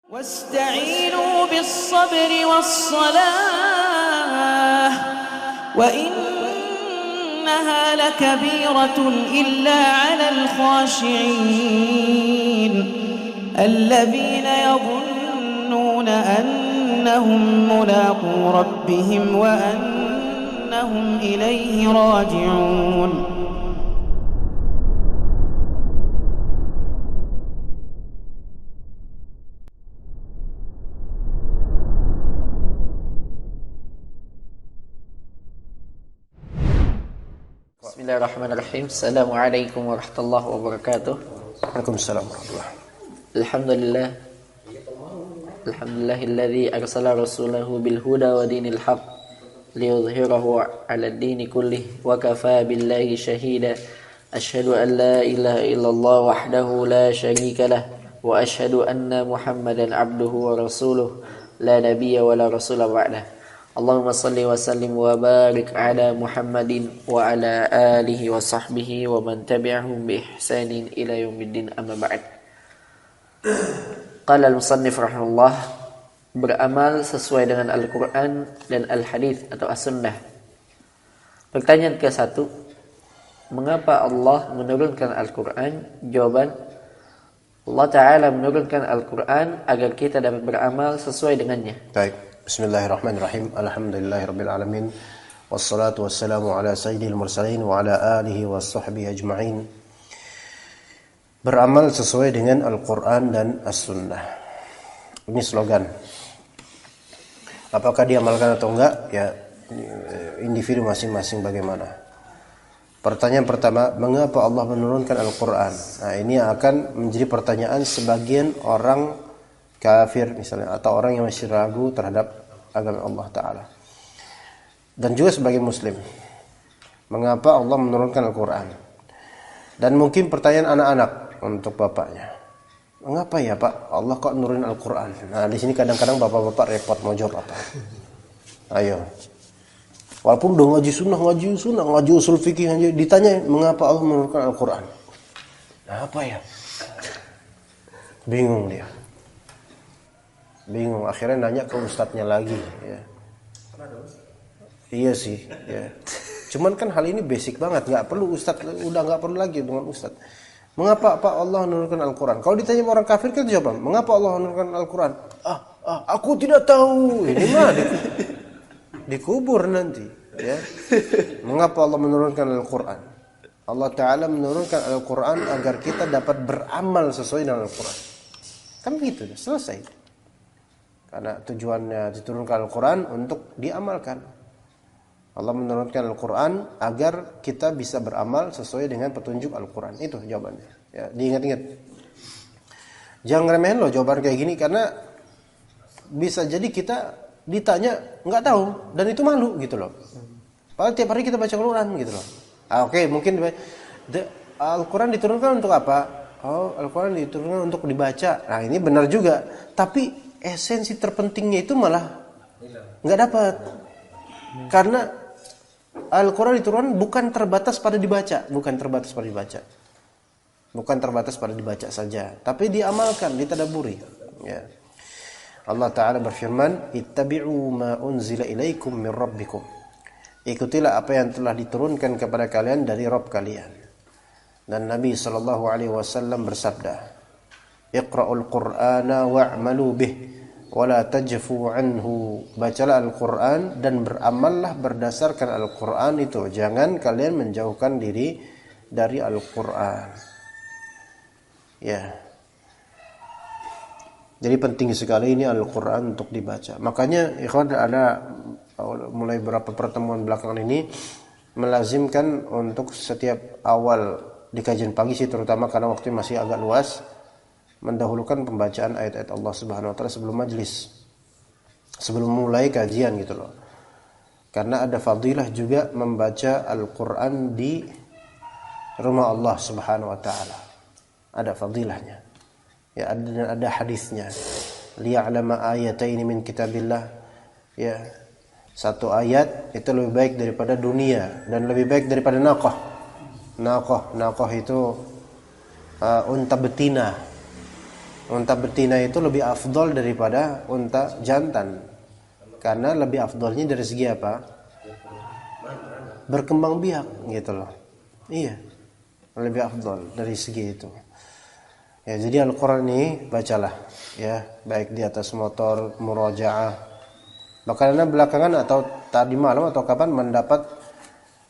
واستعينوا بالصبر والصلاة وإنها لكبيرة إلا على الخاشعين الذين يظنون أنهم ملاقو ربهم وأنهم إليه راجعون. Bismillahirrahmanirrahim. Assalamualaikum warahmatullahi wabarakatuh. Waalaikumsalam warahmatullahi. Alhamdulillah. Alhamdulillahilladzi arsala rasulahu bil huda wa dinil haq liyudhhirahu 'ala ad-dini kullih wa kafaa billahi shahida. Asyhadu an la ilaha illallah wahdahu la syarika lah wa asyhadu anna Muhammadan 'abduhu wa rasuluh la nabiyya wa la rasula ba'dah. Allahumma salli wa sallim wa barik ala Muhammadin wa ala alihi wa sahbihi wa man tabi'ahum bi ihsanin ila yaumiddin, amma ba'd. Qala al-musannif rahimahullah, beramal sesuai dengan Al-Quran dan Al-Hadith atau As-Sunnah. Pertanyaan ke-1, mengapa Allah menurunkan Al-Quran? Jawaban, Allah Ta'ala menurunkan Al-Quran agar kita dapat beramal sesuai dengannya. Baik. Bismillahirrahmanirrahim. Alhamdulillahirabbil alamin. Wassalatu wassalamu ala sayyidil mursalin wa ala alihi washabbihi ajma'in. Beramal sesuai dengan Al-Qur'an dan As-Sunnah. Ini slogan. Apakah diamalkan atau enggak? Ya, individu masing-masing bagaimana. Pertanyaan pertama, mengapa Allah menurunkan Al-Qur'an? Nah, ini akan menjadi pertanyaan sebagian orang kafir misalnya, atau orang yang masih ragu terhadap agama Allah Ta'ala, dan juga sebagai muslim, mengapa Allah menurunkan Al-Quran? Dan mungkin pertanyaan anak-anak untuk bapaknya, mengapa ya Pak Allah kok nurunin Al-Quran? Nah, di sini kadang-kadang bapak-bapak repot mau jawab apa. Ayo, walaupun udah ngaji sunnah, ngaji usul fikih, ditanya mengapa Allah menurunkan Al-Quran? Nah, apa ya? Bingung dia. Bingung, akhirnya nanya ke ustadznya lagi ya. Iya sih ya. Cuman kan hal ini basic banget, nggak perlu ustadz, udah nggak perlu lagi dengan ustadz. Mengapa Pak Allah menurunkan Al-Quran? Kalau ditanya orang kafir kan jawab, mengapa Allah menurunkan Al-Quran? Aku tidak tahu. Ini mah dikubur nanti ya. Mengapa Allah menurunkan Al-Quran? Allah Ta'ala menurunkan Al-Quran agar kita dapat beramal sesuai dengan Al-Quran. Kan begitu, selesai. Karena tujuannya diturunkan Al-Quran untuk diamalkan. Allah menurunkan Al-Quran agar kita bisa beramal sesuai dengan petunjuk Al-Quran. Itu jawabannya ya, diingat-ingat. Jangan remehin loh jawaban kayak gini, karena bisa jadi kita ditanya nggak tahu dan itu malu gitu loh. Padahal tiap hari kita baca Al-Quran gitu loh. Oke, mungkin Al-Quran diturunkan untuk apa? Oh, Al-Quran diturunkan untuk dibaca. Nah, ini benar juga, tapi esensi terpentingnya itu malah nggak dapat, karena Al-Quran diturunkan bukan terbatas pada dibaca, bukan terbatas pada dibaca saja, tapi diamalkan, ditadaburi ya. Allah Ta'ala berfirman, ittabi'u ma unzila ilaikum min rabbikum, ikutilah apa yang telah diturunkan kepada kalian dari Rabb kalian. Dan Nabi SAW bersabda, Iqra'ul Qur'ana wa'malu bih wa la tajfu anhu. Bacalah Al-Qur'an dan beramallah berdasarkan Al-Qur'an itu. Jangan kalian menjauhkan diri dari Al-Qur'an. Ya. Jadi penting sekali ini Al-Qur'an untuk dibaca. Makanya ikhwan, ada mulai beberapa pertemuan belakangan ini melazimkan untuk setiap awal di kajian pagi sih, terutama karena waktu masih agak luas, mendahulukan pembacaan ayat-ayat Allah Subhanahu wa taala sebelum majlis, sebelum mulai kajian gitu loh. Karena ada fadilah juga membaca Al-Qur'an di rumah Allah Subhanahu wa taala. Ada fadilahnya. Ya, ada hadisnya. Liya'lama ayataini min kitabillah. Ya. Satu ayat itu lebih baik daripada dunia dan lebih baik daripada naqah. Naqah itu unta betina. Unta betina itu lebih afdol daripada unta jantan. Karena lebih afdolnya dari segi apa? Berkembang biak gitu loh. Iya. Lebih afdol dari segi itu. Ya, jadi Al-Qur'an ini bacalah ya, baik di atas motor, murajaah. Bahkan Anda belakangan atau tadi malam atau kapan mendapat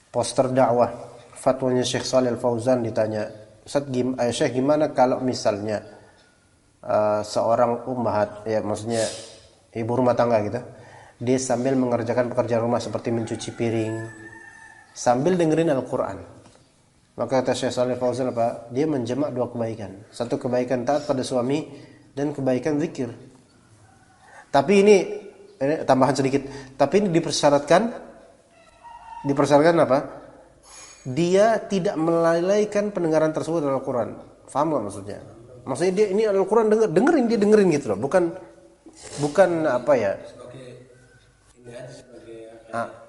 poster dakwah fatwanya Syekh Shalih Al-Fauzan, ditanya, "Ustaz, Syekh, gimana kalau misalnya seorang ummahat, ya maksudnya ibu rumah tangga gitu, dia sambil mengerjakan pekerjaan rumah seperti mencuci piring sambil dengerin Al-Qur'an." Maka kata Syekh Shalih Fauzan apa? Dia menjamak dua kebaikan. Satu kebaikan taat pada suami dan kebaikan zikir. Tapi ini tambahan sedikit. Tapi ini dipersyaratkan apa? Dia tidak melalaikan pendengaran tersebut dalam Al-Qur'an. Paham enggak maksudnya? Maksudnya dia ini Al-Qur'an dengerin gitu loh. Bukan apa ya?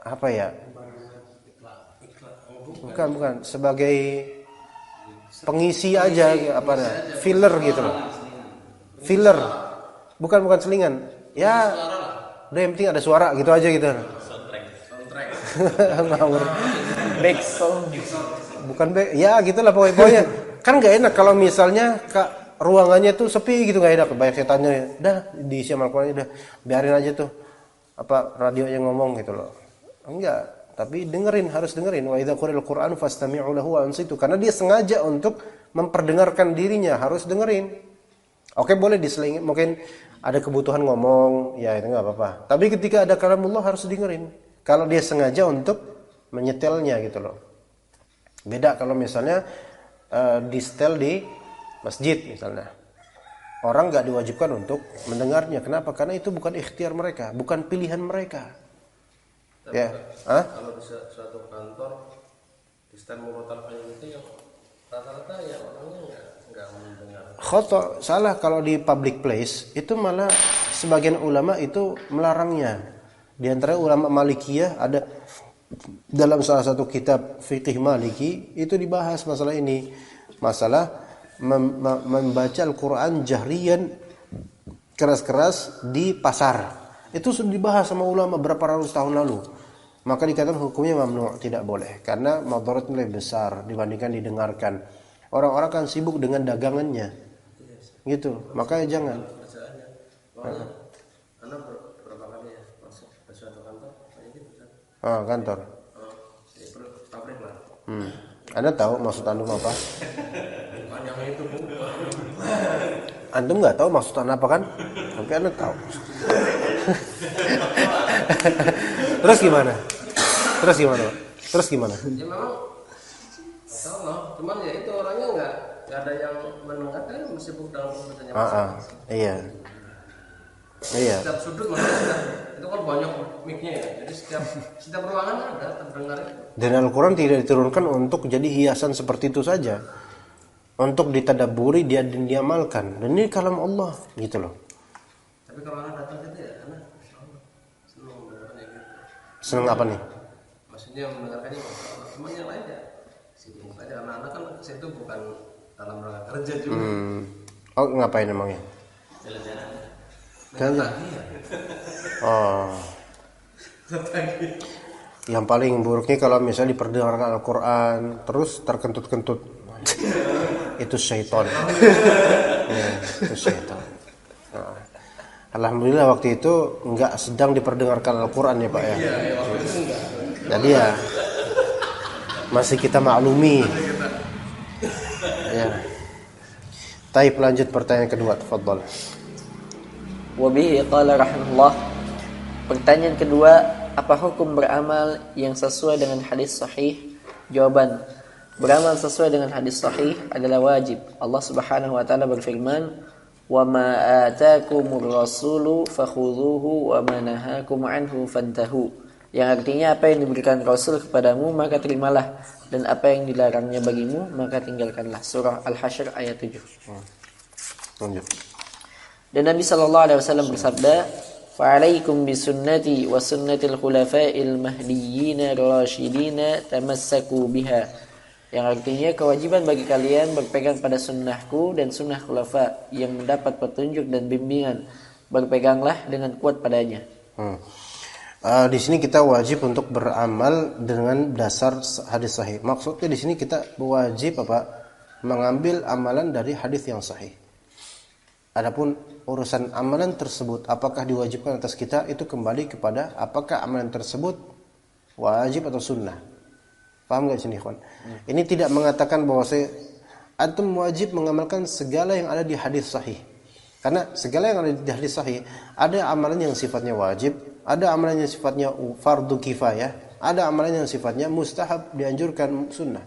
Apa ya? Bukan sebagai pengisi aja apa filler gitu loh. Filler. Bukan selingan. Ya, udah yang penting ada suara gitu aja gitu. Back song. Bukan back. Ya, gitulah pokoknya. Kan enggak enak kalau misalnya ruangannya tuh sepi gitu, enggak enak, banyak setannya. Udah diisi sama Al-Qur'an, udah biarin aja tuh apa radio yang ngomong gitu loh. Enggak, tapi harus dengerin. Wa idza quri'al Qur'an fastami'u lahu wa ansitu. Karena dia sengaja untuk memperdengarkan dirinya, harus dengerin. Oke, boleh diselingin, mungkin ada kebutuhan ngomong, ya itu enggak apa-apa. Tapi ketika ada kalamullah harus dengerin. Kalau dia sengaja untuk menyetelnya gitu loh. Beda kalau misalnya di setel di masjid misalnya. Orang enggak diwajibkan untuk mendengarnya. Kenapa? Karena itu bukan ikhtiar mereka, bukan pilihan mereka. Ya, kalau di suatu kantor di stand murotal itu yang rata-rata ya orangnya nggak mendengar. Khoto salah kalau di public place itu malah sebagian ulama itu melarangnya. Di antara ulama Malikiyah ada dalam salah satu kitab fikih Maliki itu dibahas masalah ini, masalah membaca Al-Qur'an jahriyan keras-keras di pasar. Itu sudah dibahas sama ulama berapa ratus tahun lalu. Maka dikatakan hukumnya mamnu', tidak boleh. Karena madaratnya lebih besar dibandingkan didengarkan. Orang-orang kan sibuk dengan dagangannya. Gitu. Makanya jangan. Anda berapa kali ya masuk ke suatu kantor? Kantor. Pabrik lah. Anda tahu maksud antum apa? Yang itu Antum nggak tahu maksud Anda apa kan? Tapi Anda tahu. Terus gimana? Ya memang tahu loh, cuman ya itu orangnya nggak ada yang mendengarkan, masih sibuk dalam pekerjaannya. Iya. Setiap sudut maksudnya itu kan banyak mic-nya ya. Jadi setiap ruangan ada terdengar itu. Dan Al-Qur'an tidak diturunkan untuk jadi hiasan seperti itu saja. Untuk ditadabburi dan diamalkan. Dan ini kalam Allah gitu loh. Tapi kalau anak datang gitu ya, anak senang mendengarkannya gitu. Senang apa nih? Maksudnya mendengarkannya teman yang lain ya sibuk aja. Anak-anak kan situ bukan dalam rangka kerja juga. Oh, ngapain emangnya? Jalan-jalan. Jalan. Yang paling buruknya kalau misalnya diperdengarkan Al-Qur'an terus terkentut-kentut. Itu syaitan. Ya, itu syaitan. Alhamdulillah waktu itu enggak sedang diperdengarkan Al-Qur'an ya Pak ya. Jadi ya masih kita maklumi. Ya. Taib, lanjut pertanyaan kedua, tafadhal. Wa bihi qala rahimahullah. Pertanyaan kedua, apa hukum beramal yang sesuai dengan hadis sahih? Jawaban, beramal sesuai dengan hadis sahih adalah wajib. Allah Subhanahu wa taala berfirman, "Wa ma ataakumur rasulu fakhudhuhu wa ma nahakum anhu fantahu." Yang artinya apa yang diberikan Rasul kepadamu maka terimalah, dan apa yang dilarangnya bagimu maka tinggalkanlah. Surah Al-Hasyr ayat 7. Lanjut. Dan Nabi sallallahu alaihi wasallam bersabda, "Fa'alaikum bisunnati wa sunnatil khulafa'il mahdiyyin ar-rasyidin tamassaku biha." yang artinya kewajiban bagi kalian berpegang pada sunnahku dan sunnah khulafa yang mendapat petunjuk dan bimbingan, berpeganglah dengan kuat padanya. Di sini kita wajib untuk beramal dengan dasar hadis sahih. Maksudnya di sini kita wajib mengambil amalan dari hadis yang sahih. Adapun urusan amalan tersebut apakah diwajibkan atas kita, itu kembali kepada apakah amalan tersebut wajib atau sunnah. Paham gak sini, ikhwan? Ini tidak mengatakan bahwa antum wajib mengamalkan segala yang ada di hadis sahih. Karena segala yang ada di hadis sahih, ada amalan yang sifatnya wajib, ada amalan yang sifatnya fardu kifayah, ada amalan yang sifatnya mustahab, dianjurkan, sunnah.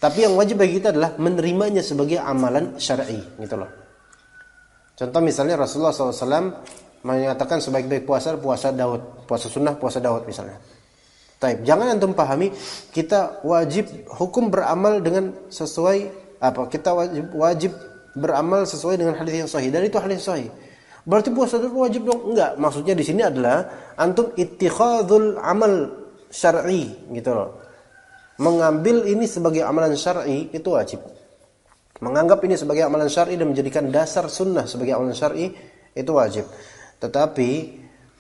Tapi yang wajib bagi kita adalah menerimanya sebagai amalan syar'i, gitu loh. Contoh misalnya Rasulullah SAW menyatakan sebaik-baik puasa Daud, puasa sunnah, puasa Daud misalnya. Taib. Jangan antum pahami kita wajib hukum beramal dengan sesuai kita wajib beramal sesuai dengan hadis yang sahih. Dan itu hadis sahih. Berarti puasa Daud wajib dong? Enggak. Maksudnya di sini adalah antum ittikhadzul amal syar'i, gitu loh. Mengambil ini sebagai amalan syar'i itu wajib. Menganggap ini sebagai amalan syar'i dan menjadikan dasar sunnah sebagai amalan syar'i itu wajib. Tetapi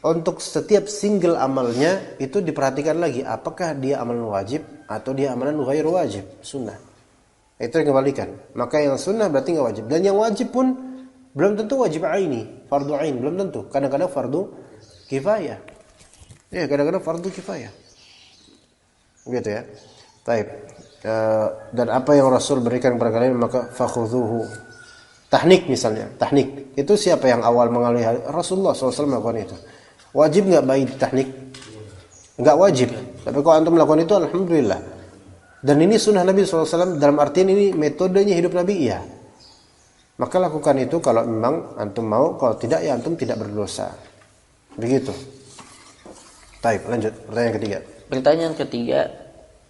untuk setiap single amalnya itu diperhatikan lagi apakah dia amalan wajib atau dia amalan ghairu wajib, sunnah. Itu yang kembalikan. Maka yang sunnah berarti enggak wajib. Dan yang wajib pun belum tentu wajib aini, fardu ain, belum tentu. Kadang-kadang fardu kifayah. Ya, kadang-kadang fardu kifayah. Gitu ya. Baik. Dan apa yang Rasul berikan kepada kalian maka fakhudhuhu. Tahnik misalnya, tahnik. Itu siapa yang awal mengalami Rasulullah SAW melakukan itu. Wajib enggak baik tahnik? Enggak wajib. Tapi kalau antum melakukan itu alhamdulillah. Dan ini sunnah Nabi SAW dalam artian ini metodenya hidup Nabi, iya. Maka lakukan itu kalau memang antum mau, kalau tidak ya antum tidak berdosa. Begitu. Baik, lanjut. Pertanyaan ketiga. Pertanyaan ketiga,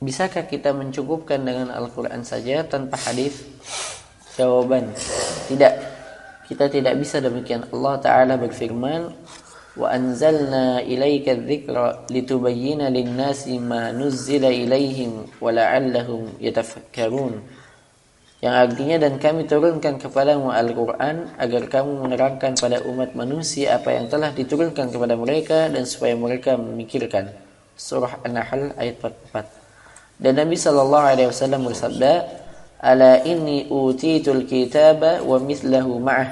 bisakah kita mencukupkan dengan Al-Quran saja tanpa hadis? Jawaban, tidak. Kita tidak bisa demikian. Allah Ta'ala berfirman, wa anzalna ilaika dzikra litubayyana lin-nasi ma nuzzila ilaihim wa la'allahum yatafakkarun. Yang artinya, dan kami turunkan kepadamu Al-Quran agar kamu menerangkan pada umat manusia apa yang telah diturunkan kepada mereka dan supaya mereka memikirkan. Surah An-Nahl ayat 44. Dan Nabi SAW bersabda, ala inni utitul kitaba wa mithlahu ma'ah.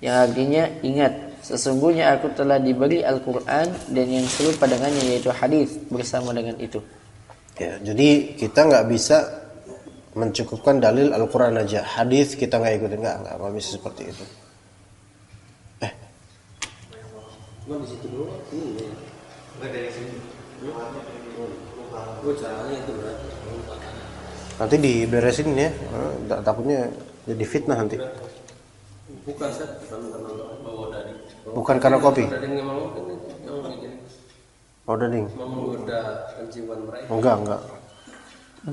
Yang artinya, ingat, sesungguhnya aku telah diberi Al-Quran dan yang serupa dengannya yaitu hadis bersama dengan itu. Ya, jadi kita nggak bisa mencukupkan dalil Al-Quran aja, hadis kita nggak ikutin, nggak bisa seperti itu. Di situ dulu, nggak dari sini. Caranya itu berarti. Nanti diberesin ya, takutnya jadi fitnah nanti. Bukan Ustaz, karena bawa daging. Bukan karena kopi. Daging memang begini. Oh, daging. Menggoda kejiwaan mereka. Enggak.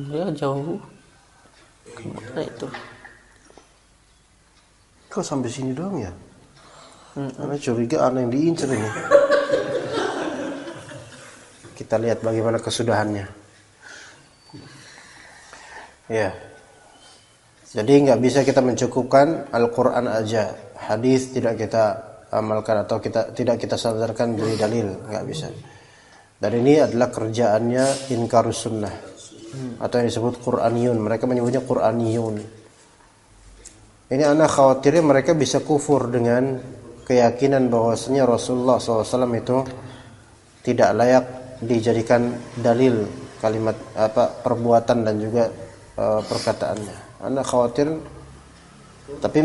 Ya jauh. Kemana itu? Kok sampai sini doang ya? Karena curiga aneh yang diincer ini. Kita lihat bagaimana kesudahannya. Ya. Jadi nggak bisa kita mencukupkan Al-Quran aja, hadis tidak kita amalkan atau tidak kita sadarkan dari dalil, nggak bisa. Dan ini adalah kerjaannya inkarus sunnah atau yang disebut Quraniyun. Mereka menyebutnya Quraniyun. Ini anak khawatirnya mereka bisa kufur dengan keyakinan bahwasanya Rasulullah SAW itu tidak layak dijadikan dalil kalimat perbuatan dan juga perkataannya. Anak khawatir, tapi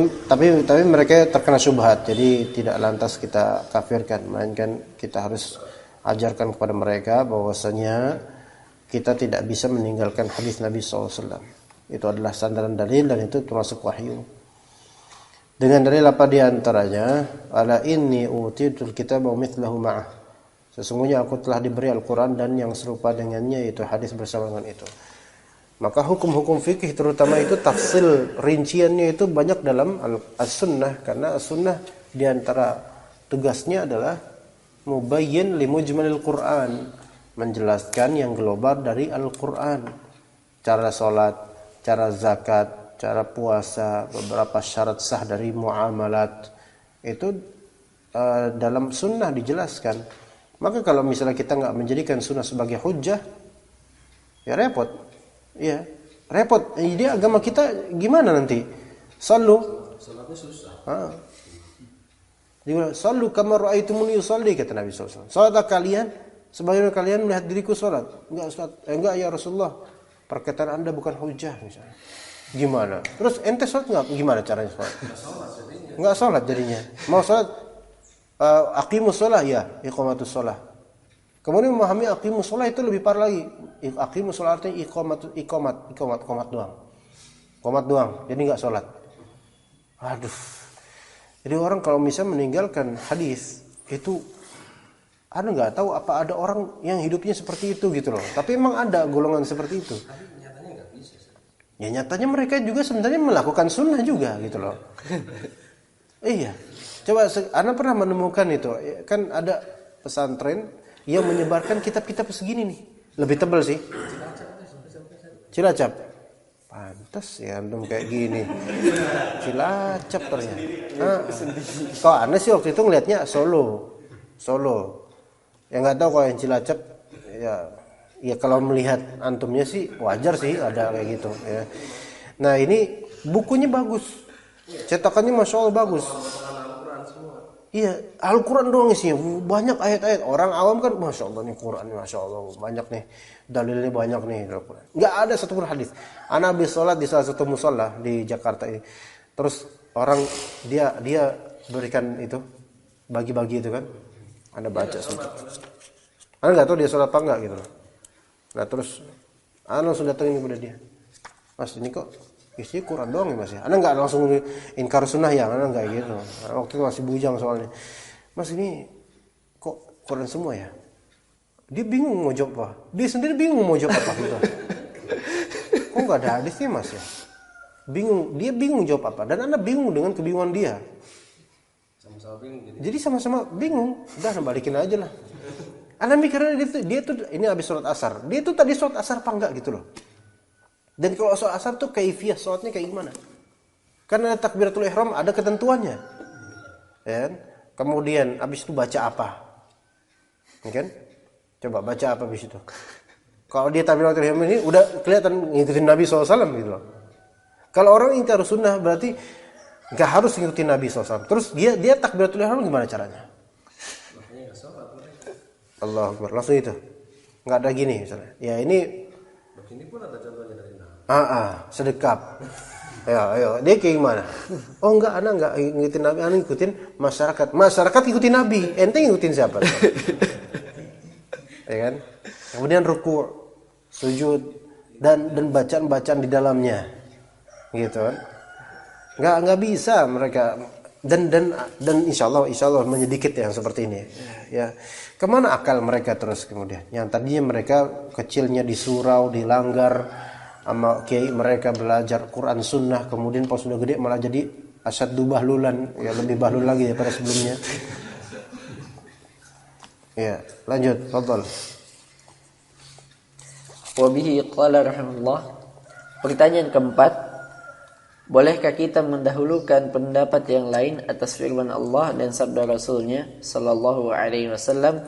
mereka terkena syubhat, jadi tidak lantas kita kafirkan, melainkan kita harus ajarkan kepada mereka bahwasanya kita tidak bisa meninggalkan hadis Nabi SAW. Itu adalah sandaran dalil dan itu termasuk wahyu. Dengan dalil apa diantaranya? Ala inni utitul kitaba wa mithlahu ma'ah. Sesungguhnya aku telah diberi Al-Quran dan yang serupa dengannya, yaitu hadis bersama dengan itu. Maka hukum-hukum fikih terutama itu tafsil rinciannya itu banyak dalam as-sunnah, karena as-sunnah diantara tugasnya adalah mubayyin li mujmalil Quran, menjelaskan yang global dari Al-Quran. cara sholat, cara zakat, cara puasa, beberapa syarat sah dari muamalat itu dalam sunnah dijelaskan. Maka kalau misalnya kita nggak menjadikan sunnah sebagai hujjah, ya repot, ya repot. Jadi agama kita gimana nanti? Salatnya susah. Sallu kama ra'aitumuni usolli, kata Nabi SAW. Salatlah kalian sebagaimana kalian melihat diriku salat. Enggak Ustaz, enggak ya Rasulullah. Perkataan Anda bukan hujjah misalnya. Gimana? Terus ente salat enggak? Gimana caranya salat? Enggak salat jadinya. Mau salat aqimus shalah ya, iqamatus shalah. Kemudian memahami aqimus shalah itu lebih parah lagi. Aqimus shalah artinya iqamat doang. Qomat doang. Jadi enggak salat. Aduh. Jadi orang kalau misalnya meninggalkan hadis itu, Anda nggak tahu apa ada orang yang hidupnya seperti itu gitu loh. Tapi emang ada golongan seperti itu. Tapi nyatanya nggak bisa. Ya nyatanya mereka juga sebenarnya melakukan sunnah juga gitu loh. Iya. Coba Anda pernah menemukan itu? Kan ada pesantren yang menyebarkan kitab-kitab segini nih. Lebih tebal sih. Cilacap. Pantas ya antum kayak gini. Cilacap ternyata. Kalau aneh sih waktu itu ngelihatnya Solo. Ya nggak tahu kalau yang Cilacap ya kalau melihat antumnya sih wajar sih ada kayak gitu ya. Nah, ini bukunya bagus. Cetakannya Masya Allah bagus. Iya, Al-Quran doang isinya. Banyak ayat-ayat. Orang awam kan, Masya Allah nih Quran, Masya Allah. Banyak nih. Dalilnya banyak nih Al-Quran. Nggak ada satupun hadis. Ana habis sholat di salah satu musola di Jakarta ini. Terus orang dia berikan itu. Bagi-bagi itu kan. Anda baca semua. Anda nggak tahu dia sholat apa enggak gitu. Nah terus Anda langsung datangin kepada dia. Mas ini kok isinya Quran doang ya Mas ya. Anda nggak langsung inkar sunnah ya, Anda nggak gitu. Waktu itu masih bujang soalnya. Mas ini kok Quran semua ya? Dia bingung mau jawab apa. Dia sendiri bingung mau jawab apa gitu. Kok nggak ada hadisnya Mas ya? Bingung. Dia bingung jawab apa. Dan Anda bingung dengan kebingungan dia. Sama-sama bingung. Jadi sama-sama bingung. Udah balikin aja lah. Anda mikirnya dia tuh ini habis sholat asar. Dia tuh tadi sholat asar apa enggak gitu loh. Dan kalau sholat asar tuh kaifiyah sholatnya kayak gimana? Karena takbiratul ihram ada ketentuannya. Ya. Kemudian habis itu baca apa? Kan? Coba baca apa habis itu? Kalau dia takbiratul ihram ini udah kelihatan ngikutin Nabi SAW gitu loh. Kalau orang ingkar sunnah berarti nggak harus ngikutin Nabi SAW. Terus dia takbiratul ihram gimana caranya? Allah Akbar. Langsung itu. Nggak ada gini misalnya. Ya ini pun ada contohnya dari Nabi. Sedekap. Ayo, dia kayak gimana? Oh enggak, Anda enggak ngikutin Nabi, Anda ngikutin masyarakat. Masyarakat ngikutin Nabi, ente ngikutin siapa? Ya kan? Kemudian ruku', sujud dan bacaan-bacaan di dalamnya. Gitu kan? Enggak bisa mereka dan insyaallah menyedikit yang seperti ini. Ya. Kemana akal mereka terus kemudian? Yang tadinya mereka kecilnya di surau, dilanggar sama kiai mereka belajar Quran Sunnah, kemudian pas sudah gede malah jadi asyaddu bahlulan, ya lebih bahlul lagi daripada sebelumnya. Ya, lanjut, fadhal. Wa bihi qala rahimahullah. Pertanyaan keempat, bolehkah kita mendahulukan pendapat yang lain atas firman Allah dan sabda Rasulnya sallallahu alaihi wasallam?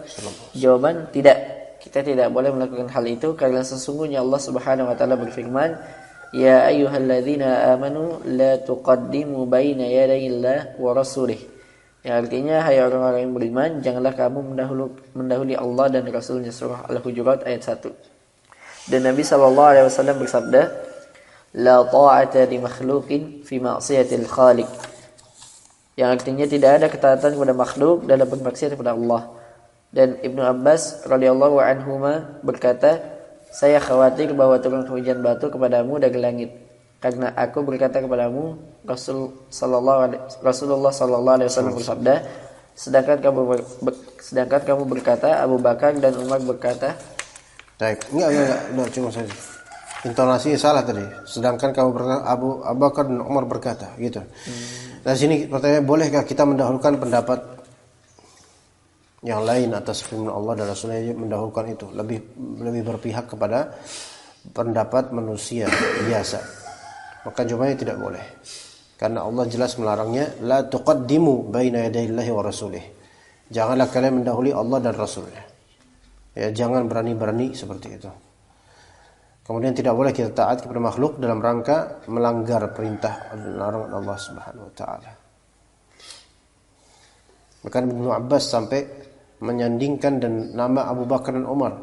Jawaban, tidak. Kita tidak boleh melakukan hal itu karena sesungguhnya Allah Subhanahu wa taala berfirman, "Ya ayyuhalladzina amanu la tuqaddimu baina yadayillah wa rasulih." Yang artinya, hai orang-orang yang beriman, janganlah kamu mendahului Allah dan Rasulnya, surah Al-Hujurat ayat 1. Dan Nabi sallallahu alaihi wasallam bersabda, "La ta'ata li makhluqin fi ma'siyatil khaliq." Yang artinya tidak ada ketaatan kepada makhluk dalam bermaksiat kepada Allah. Dan Ibnu Abbas radhiyallahu anhuma berkata, saya khawatir bahwa turun hujan batu kepadamu dari langit, karena aku berkata kepadamu, Rasulullah sallallahu alaihi wasallam bersabda, sedangkan kamu berkata, Abu Bakar dan Umar berkata. Baik, enggak, cuma saja. Intonasinya salah tadi. Sedangkan kamu berkata, Abu Bakar dan Umar berkata, gitu. Nah sini pertanyaan, bolehkah kita mendahulukan pendapat yang lain atas firman Allah dan Rasulnya, mendahulukan itu, lebih berpihak kepada pendapat manusia biasa, maka jumahnya tidak boleh. Karena Allah jelas melarangnya, la tuqaddimu baina yadayillahi wa rasulih. Janganlah kalian mendahului Allah dan Rasulnya. Ya, jangan berani-berani seperti itu. Kemudian tidak boleh kita taat kepada makhluk dalam rangka melanggar perintah dan larangan Allah Subhanahu wa taala. Bahkan Ibnu Abbas sampai menyandingkan dan nama Abu Bakar dan Umar.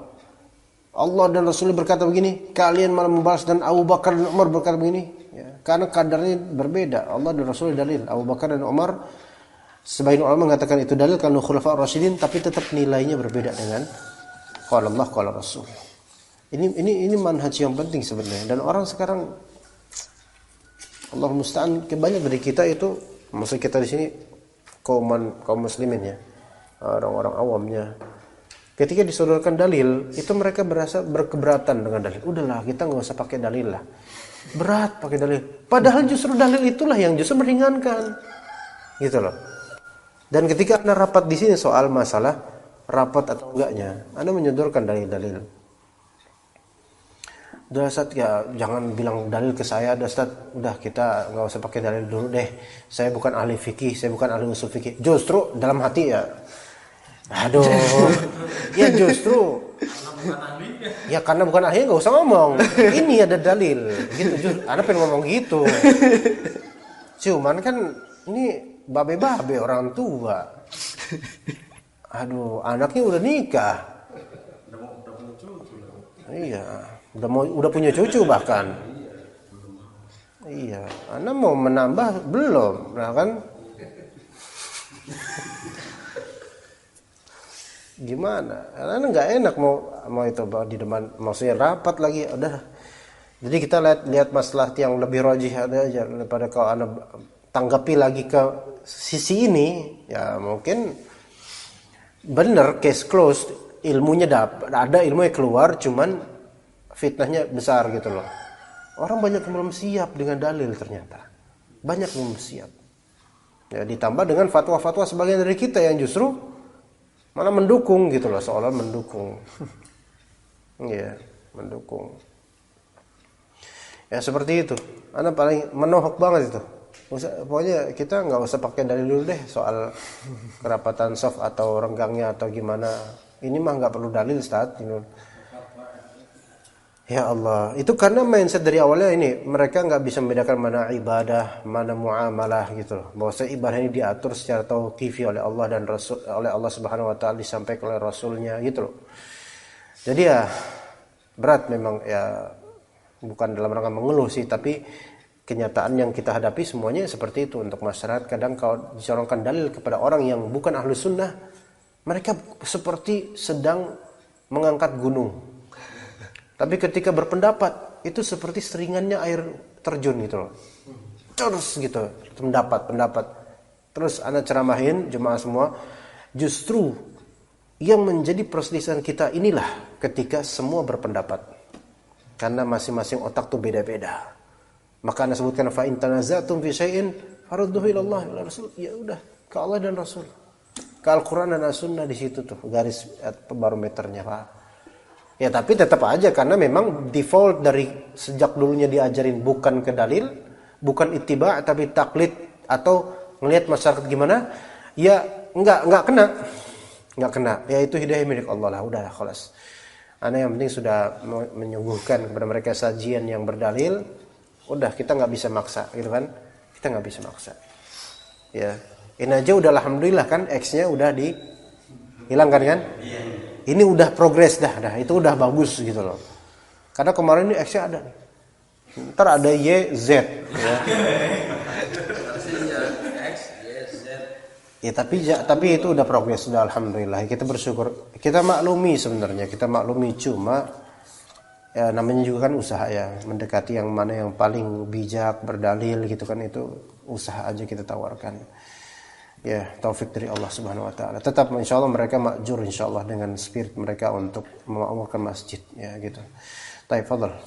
Allah dan Rasul berkata begini, kalian malah membalas, dan Abu Bakar dan Umar berkata begini. Ya, karena kadarnya berbeda. Allah dan Rasul dalil. Abu Bakar dan Umar, sebagian ulama mengatakan itu dalil karena khulafa ar-rasyidin, tapi tetap nilainya berbeda dengan qala Allah qala Rasul. Ini manhaj yang penting sebenarnya. Dan orang sekarang, Allah musta'an, banyak dari kita itu, maksud kita di sini kaum muslimin ya, orang-orang awamnya, ketika disodorkan dalil itu mereka berasa berkeberatan dengan dalil. Udahlah, kita nggak usah pakai dalil lah. Berat pakai dalil. Padahal justru dalil itulah yang justru meringankan, gitu loh. Dan ketika Anda rapat di sini soal masalah rapat atau enggaknya, Anda menyodorkan dalil-dalil. Udah Ustaz, ya jangan bilang dalil ke saya, udah kita nggak usah pakai dalil dulu deh. Saya bukan ahli fikih, saya bukan ahli usul fikih. Justru dalam hati ya, aduh, ya justru, ya karena bukan ahli nggak usah ngomong. Ini ada dalil, gitu. Justru, Anda pengen ngomong gitu. Cuman kan ini babe-babe orang tua. Aduh, anaknya udah nikah. Iya. Udah punya cucu bahkan. Iya, Anda mau menambah belum? Nah kan? Gimana? Anda nggak enak mau itu di depan, maksudnya rapat lagi. Udah. Jadi kita lihat masalah yang lebih rajih ada aja daripada kalau Anda tanggapi lagi ke sisi ini, ya mungkin benar case closed, ilmunya ada ilmunya keluar, cuman fitnahnya besar gitu loh. Orang banyak yang belum siap dengan dalil ternyata. Banyak yang belum siap. Ya, ditambah dengan fatwa-fatwa sebagian dari kita yang justru malah mendukung gitu loh, seolah mendukung. Iya, mendukung. Ya seperti itu. Anda paling menohok banget itu. Pokoknya kita nggak usah pakai dalil dulu deh soal kerapatan soft atau renggangnya atau gimana. Ini mah nggak perlu dalil, Ustaz. Ya Allah, itu karena mindset dari awalnya ini, mereka nggak bisa membedakan mana ibadah, mana muamalah gitu loh. Bahwasanya ibadah ini diatur secara tauqifi oleh Allah dan Rasul, oleh Allah Subhanahu wa taala, disampaikan oleh Rasulnya gitu loh. Jadi ya berat memang, ya bukan dalam rangka mengeluh sih, tapi kenyataan yang kita hadapi semuanya seperti itu. Untuk masyarakat kadang kalau dicorongkan dalil kepada orang yang bukan ahlu sunnah, mereka seperti sedang mengangkat gunung. Tapi ketika berpendapat, itu seperti seringannya air terjun gitu loh. Terus gitu, pendapat. Terus Anda ceramahin jemaah semua, justru yang menjadi perselisihan kita inilah ketika semua berpendapat. Karena masing-masing otak tuh beda-beda. Maka Anda sebutkan, fa in tanaza'tum fi syai'in farudduhu ila Allah wa Rasul. Ya udah, ke Allah dan Rasul. Ke Al-Qur'an dan As-Sunnah, di situ tuh garis barometernya, Pak. Ya tapi tetap aja, karena memang default dari sejak dulunya diajarin bukan ke dalil, bukan ittiba, tapi taklid atau ngelihat masyarakat gimana, ya nggak kena. Ya itu hidayah milik Allah lah, udah khalas. Ana yang penting sudah menyuguhkan kepada mereka sajian yang berdalil, udah kita nggak bisa maksa, gitu kan? Kita nggak bisa maksa. Ya, ini aja udah alhamdulillah kan, X-nya udah dihilangkan kan? Ini udah progres dah, itu udah bagus gitu loh. Karena kemarin ini X-nya ada nih. Ntar ada Y, Z. Ya. Ya tapi itu udah progres, sudah alhamdulillah. Kita bersyukur. Kita maklumi sebenarnya, cuma ya namanya juga kan usaha ya, mendekati yang mana yang paling bijak, berdalil gitu kan, itu usaha aja kita tawarkan. Ya, taufik dari Allah Subhanahu wa taala. Tetap insyaallah mereka makjur insyaallah dengan spirit mereka untuk memakmurkan masjid ya gitu. Baik, fadhal.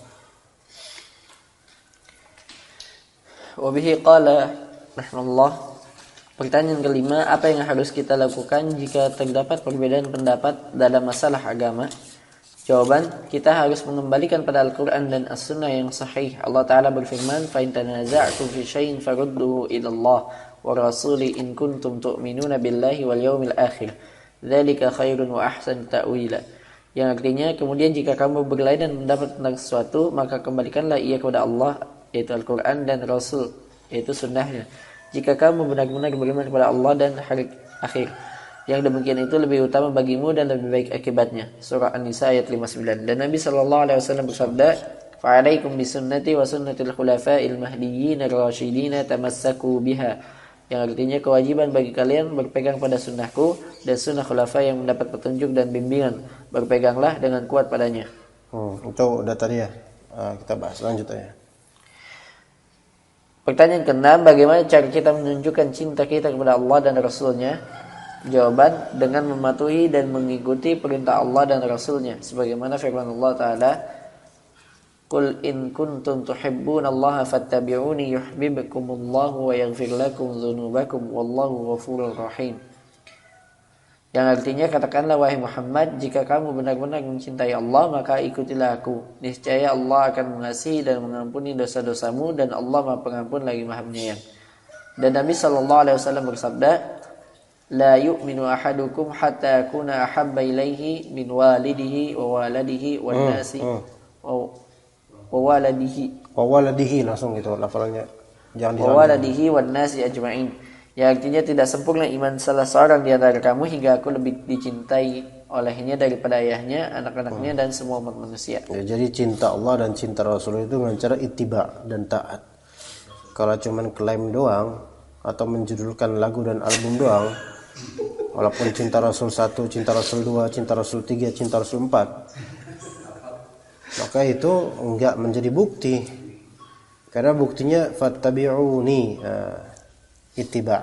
Wa bihi qala rahimahullah. Pertanyaan kelima, apa yang harus kita lakukan jika terdapat perbedaan pendapat dalam masalah agama? Jawaban, kita harus mengembalikan pada Al-Quran dan As-Sunnah yang sahih. Allah Ta'ala berfirman, فَإِن تَنَازَعْتُمْ فِي شَيْءٍ فَرُدُّوهُ إِلَى اللَّهِ وَرَسُولِهِ إِن كُنتُمْ تُؤْمِنُونَ بِاللَّهِ وَالْيَوْمِ الْآخِرِ ذَلِكَ خَيْرٌ وَأَحْسَنُ تَأْوِيلًا. Yang artinya, kemudian jika kamu berkelahi dan mendapat tentang sesuatu, maka kembalikanlah ia kepada Allah, yaitu Al-Quran dan Rasul, yaitu sunnahnya. Jika kamu benar-benar beriman kepada Allah dan hari akhir, yang demikian itu lebih utama bagimu dan lebih baik akibatnya. Surah An-Nisa ayat 59. Dan Nabi SAW bersabda, "Fa'alaikum bisunnati wa sunnatil khulafa'il mahdiyyin ar-rasyidin tamassaku biha." Yang artinya kewajiban bagi kalian berpegang pada sunnahku dan sunnah khulafa yang mendapat petunjuk dan bimbingan. Berpeganglah dengan kuat padanya. Itu udah tadi ya. Kita bahas lanjutnya. Pertanyaan ke-6, bagaimana cara kita menunjukkan cinta kita kepada Allah dan Rasulnya? Jawaban, dengan mematuhi dan mengikuti perintah Allah dan Rasulnya. Sebagaimana firman Allah Ta'ala, Qul in kuntum tuhibbunallaha fattabi'uni yuhibbukumullahu wa yaghfir lakum dzunubakum wallahu ghafurur rahim. Yang artinya, katakanlah wahai Muhammad, jika kamu benar-benar mencintai Allah, maka ikutilah aku. Niscaya Allah akan mengasihi dan mengampuni dosa-dosamu, dan Allah Maha Pengampun lagi Maha Penyayang. Dan Nabi SAW bersabda, La yu'minu ahadukum hatta akuna ahabba ilaihi min walidihi wa waladihi wa nasi wa waladihi langsung gitu lafalnya. Jangan wa waladihi wa nasi ajma'in. Ya, artinya tidak sempurna iman salah seorang di antara kamu hingga aku lebih dicintai olehnya daripada ayahnya, anak-anaknya dan semua umat manusia. Ya, jadi cinta Allah dan cinta Rasul itu dengan cara ittiba dan taat. Kalau cuman klaim doang atau menjudulkan lagu dan album doang, walaupun cinta Rasul 1, cinta Rasul 2, cinta Rasul 3, cinta Rasul 4, maka itu enggak menjadi bukti. Karena buktinya fattabi'uni, ittiba.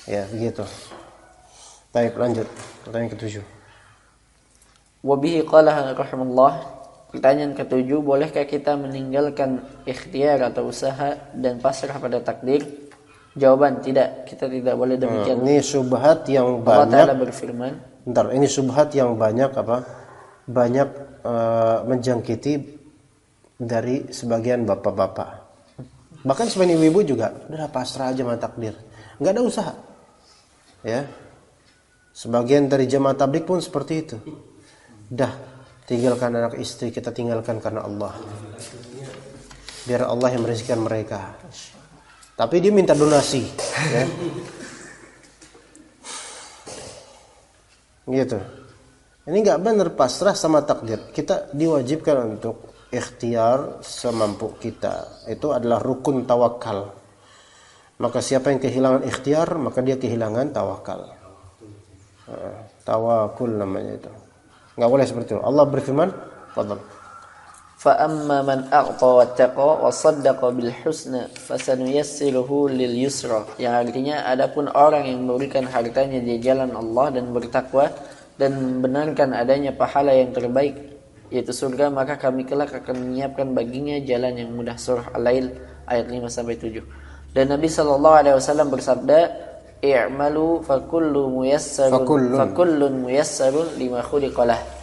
Ya, begitu. Baik, lanjut. Pertanyaan ke-7. Wa bihi qala rahimahullah. Pertanyaan ke-7, bolehkah kita meninggalkan ikhtiar atau usaha dan pasrah pada takdir? Jawaban, tidak. Kita tidak boleh demikian. Ini syubhat yang Allah banyak. Ta'ala berfirman. Ini syubhat yang banyak banyak menjangkiti dari sebagian bapak-bapak. Bahkan sebagian ibu-ibu juga, udah pasrah aja sama takdir. Enggak ada usaha. Ya. Sebagian dari jemaah tabligh pun seperti itu. Dah, tinggalkan anak istri, kita tinggalkan karena Allah. Biar Allah yang merezekikan mereka. Tapi dia minta donasi, ya. Gitu. Ini nggak benar, pasrah sama takdir. Kita diwajibkan untuk ikhtiar semampu kita. Itu adalah rukun tawakal. Maka siapa yang kehilangan ikhtiar, maka dia kehilangan tawakal. Tawakul namanya itu. Nggak boleh seperti itu. Allah berfirman, fadhal. فَأَمَّا مَنْ أَعْطَى وَاتَّقَى وَصَدَّقَ بِالْحُسْنَى فَسَنُيَسِّرُهُ لِلْيُسْرَى. Yang artinya, adapun orang yang memberikan hartanya di jalan Allah dan bertakwa dan membenarkan adanya pahala yang terbaik, yaitu surga, maka kami kelak akan menyiapkan baginya jalan yang mudah. Surah Al-Lail ayat 5-7. Dan Nabi SAW bersabda, i'malu fakullun muyassarun lima khuliqalah.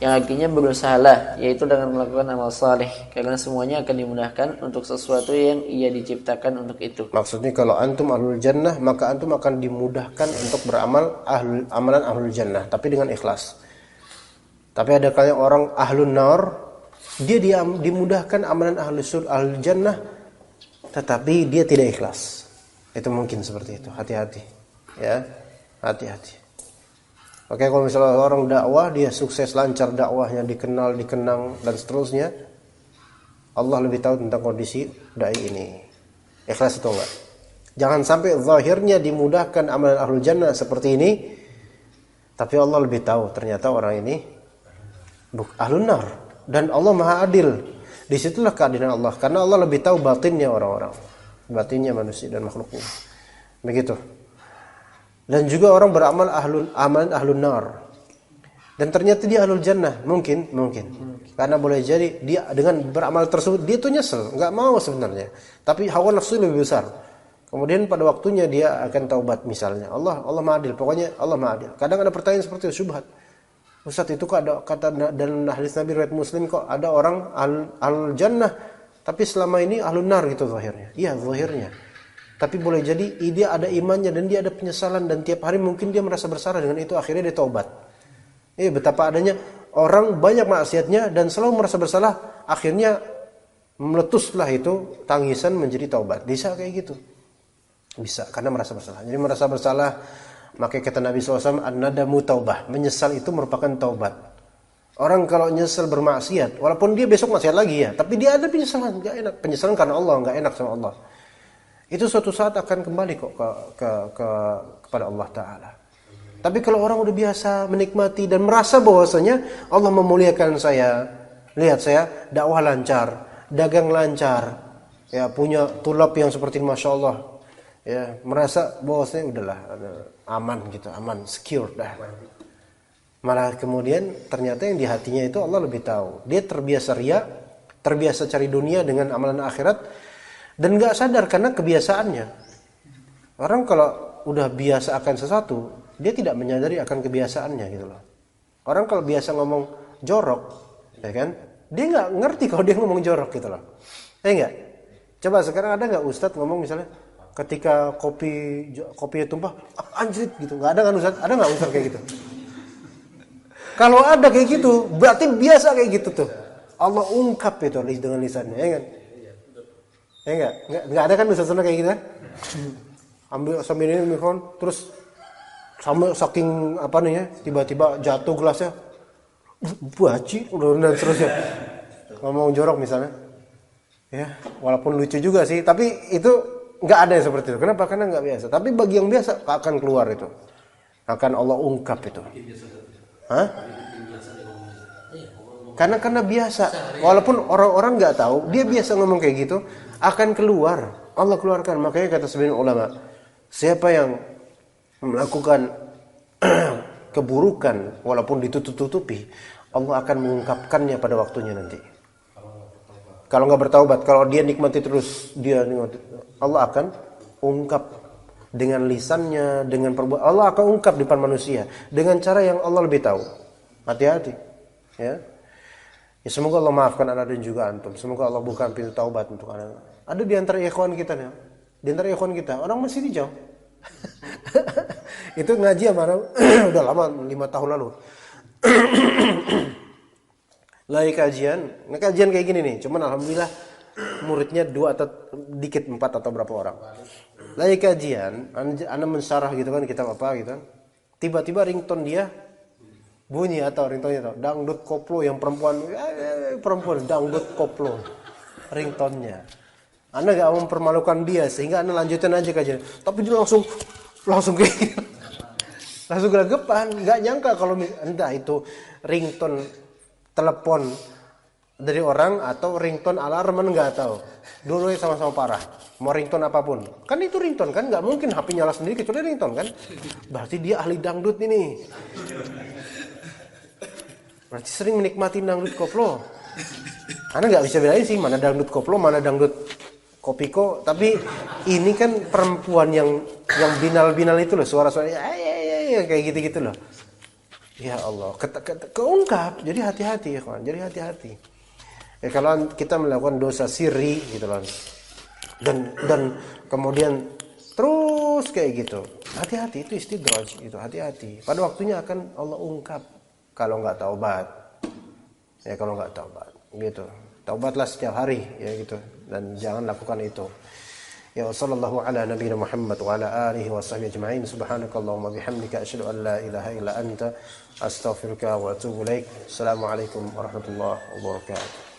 Yang artinya berusahalah, yaitu dengan melakukan amal saleh, karena semuanya akan dimudahkan untuk sesuatu yang ia diciptakan untuk itu. Maksudnya kalau antum ahlul jannah, maka antum akan dimudahkan untuk beramal amalan ahlul jannah, tapi dengan ikhlas. Tapi ada kalanya orang ahlun nar, dia dimudahkan amalan ahlul jannah, tetapi dia tidak ikhlas. Itu mungkin seperti itu. Hati-hati, ya, hati-hati. Oke, kalau misalnya orang dakwah, dia sukses, lancar dakwahnya, dikenang dan seterusnya, Allah lebih tahu tentang kondisi dai ini, ikhlas atau enggak. Jangan sampai zahirnya dimudahkan amalan ahlul jannah seperti ini, tapi Allah lebih tahu ternyata orang ini ahlun nar, dan Allah maha adil. Disitulah keadilan Allah, karena Allah lebih tahu batinnya orang-orang, batinnya manusia dan makhluknya. Begitu. Dan juga orang beramal amalan ahlun nar, dan ternyata dia ahlul jannah, mungkin karena boleh jadi dia dengan beramal tersebut dia tuh nyesel, nggak mau sebenarnya, tapi hawa nafsu lebih besar. Kemudian pada waktunya dia akan taubat misalnya. Allah maha adil, pokoknya Allah maha adil. Kadang ada pertanyaan seperti itu, syubhat. Ustaz, itu kok ada kata dalam hadis Nabi riwayat Muslim kok ada orang al jannah tapi selama ini ahlun nar gitu zahirnya. Iya, zahirnya. Tapi boleh jadi dia ada imannya dan dia ada penyesalan dan tiap hari mungkin dia merasa bersalah dengan itu, akhirnya dia taubat. Betapa adanya orang banyak maksiatnya dan selalu merasa bersalah, akhirnya meletuslah itu tangisan menjadi taubat. Bisa kayak gitu. Bisa karena merasa bersalah. Jadi merasa bersalah, maka kata Nabi SAW, an-nadamu taubah. Menyesal itu merupakan taubat. Orang kalau nyesel bermaksiat, walaupun dia besok maksiat lagi ya, tapi dia ada penyesalan, nggak enak. Penyesalan karena Allah, nggak enak sama Allah. Itu suatu saat akan kembali kok kepada Allah Ta'ala. Tapi kalau orang udah biasa menikmati dan merasa bahwasanya Allah memuliakan saya, lihat saya dakwah lancar, dagang lancar, ya punya tulab yang seperti Masya Allah, ya merasa bahwasanya udahlah aman gitu, aman, secure dah. Malah kemudian ternyata yang di hatinya itu Allah lebih tahu. Dia terbiasa riya, terbiasa cari dunia dengan amalan akhirat, dan gak sadar karena kebiasaannya. Orang kalau udah biasa akan sesuatu, dia tidak menyadari akan kebiasaannya gitu loh. Orang kalau biasa ngomong jorok, ya kan, dia gak ngerti kalau dia ngomong jorok gitu loh. Enggak? Coba sekarang ada gak Ustadz ngomong misalnya ketika kopinya tumpah, anjrit gitu. Gak ada kan Ustadz? Ada gak Ustadz kayak gitu? Kalau ada kayak gitu, berarti biasa kayak gitu tuh. Allah ungkap itu dengan lisannya, ya kan? Enggak ada kan Ustaz kayak gitu kan? Ambil sambil ini mikrofon, terus sama saking apa nih ya, tiba-tiba jatuh gelasnya, baci, dan seterusnya. Ngomong jorok misalnya, ya, walaupun lucu juga sih, tapi itu nggak ada yang seperti itu. Kenapa? Karena nggak biasa. Tapi bagi yang biasa akan keluar itu, akan Allah ungkap itu. Hah? Karena biasa. Walaupun orang-orang nggak tahu, dia biasa ngomong kayak gitu, akan keluar. Allah keluarkan. Makanya kata sebagian ulama, siapa yang melakukan keburukan walaupun ditutup-tutupi, Allah akan mengungkapkannya pada waktunya nanti. Kalau nggak bertaubat, kalau dia nikmati terus, Allah akan ungkap dengan lisannya, dengan perbuatan. Allah akan ungkap di depan manusia dengan cara yang Allah lebih tahu. Hati-hati, ya. Ya semoga Allah maafkan anak dan juga antum. Semoga Allah bukan pintu taubat untuk anak. Ada di antara ikhwan kita nih, di antara ikhwan kita orang masih hijau. Itu ngaji sama udah lama, 5 tahun lalu. Lagi kajian kayak gini nih. Cuman alhamdulillah muridnya 2 atau dikit 4 atau berapa orang. Lagi kajian, anda mensyarah gitu kan kitab apa gitu. Tiba-tiba ringtone dia bunyi atau ringtone-nya tahu, dangdut koplo yang perempuan dangdut koplo ringtone-nya. Anda gak mempermalukan dia sehingga Anda lanjutin aja kajian. Tapi dia langsung kayak gitu. Langsung gregepan, gak nyangka kalau entah itu ringtone telepon dari orang atau ringtone alarm, nggak tahu. Dulu sama-sama parah. Mau ringtone apapun, kan itu ringtone kan, nggak mungkin HP nyala sendiri kecuali ringtone kan. Berarti dia ahli dangdut ini. Berarti sering menikmati dangdut koplo. Anda nggak bisa bedain sih mana dangdut koplo, mana dangdut kopiko. Tapi ini kan perempuan yang binal itu loh, suara-suara kayak gitu loh. Ya Allah, keungkap. Jadi hati-hati ya kawan, jadi hati-hati. Ya, kalau kita melakukan dosa sirri gitu loh, dan kemudian terus kayak gitu, hati-hati, itu istidraj, itu hati-hati. Pada waktunya akan Allah ungkap kalau nggak taubat. Ya kalau nggak taubat, gitu. Taubatlah setiap hari, ya gitu, dan jangan lakukan itu. Ya sallallahu ala nabiyina Muhammad wa ala alihi wa sahbihi ajma'in. Subhanakallahumma bihamdika asyhadu an la ilaha illa anta astaghfiruka wa atubu ilaik. Assalamualaikum warahmatullahi wabarakatuh.